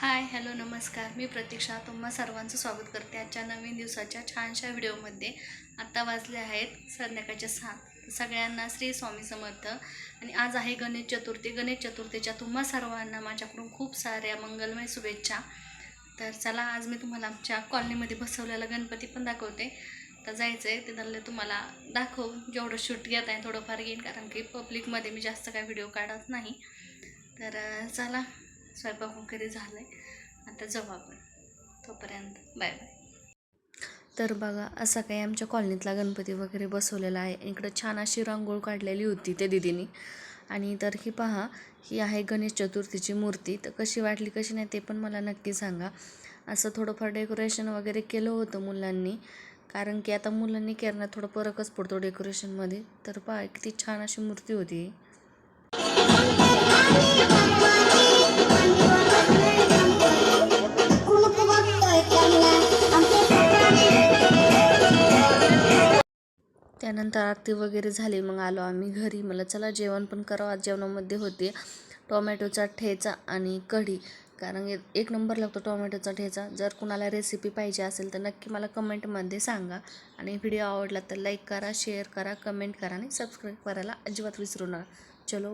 Hi hello नमस्कार. मी प्रतीक्षा तुम्हा सर्वांचं स्वागत करते आजच्या नवीन दिवसाच्या छानशा व्हिडिओमध्ये. आता वाजले आहेत संध्याकाळचे 7. सगळ्यांना श्री स्वामी समर्थ. आणि आज आहे गणेश चतुर्थी. गणेश चतुर्थीच्या तुम्हा सर्वांना माझ्याकडून खूप साऱ्या मंगलमय शुभेच्छा. तर चला, आज मी तुम्हाला आमच्या कॉलनीमध्ये बसवलेला गणपती पण दाखवते. तर जायचं आहे ते तुम्हाला दाखवू. जेवढं शूट घेत आहे थोडंफार घेईन, कारण की पब्लिकमध्ये मी जास्त काय व्हिडिओ काढत नाही. तर चला, स्वयंपाक वगैरे झालं आहे, आता जाऊ आपण. तोपर्यंत बाय बाय. तर बघा, असा काही आमच्या कॉलनीतला गणपती वगैरे बसवलेला आहे. इकडं छान अशी रांगोळ काढलेली होती त्या दिदीनी. आणि तर ही पहा, ही आहे गणेश चतुर्थीची मूर्ती. तर कशी वाटली कशी नाही ते पण मला नक्की सांगा. असं थोडंफार डेकोरेशन वगैरे केलं होतं मुलांनी, कारण की आता मुलांनी करण्यात थोडं फरकच पडतो डेकोरेशनमध्ये. तर पहा, किती छान अशी मूर्ती होती. त्यानंतर आरती वगैरे झाली, मग आलो आम्ही घरी. मला चला जेवण पण करावं. आज जेवणामध्ये होते टोमॅटोचा ठेचा आणि कढी, कारण एक नंबर लागतो टोमॅटोचा ठेचा. जर कुणाला रेसिपी पाहिजे असेल तर नक्की मला कमेंटमध्ये सांगा. आणि व्हिडिओ आवडला तर लाईक करा, शेअर करा, कमेंट करा आणि सबस्क्राईब करायला अजिबात विसरू नका. चलो.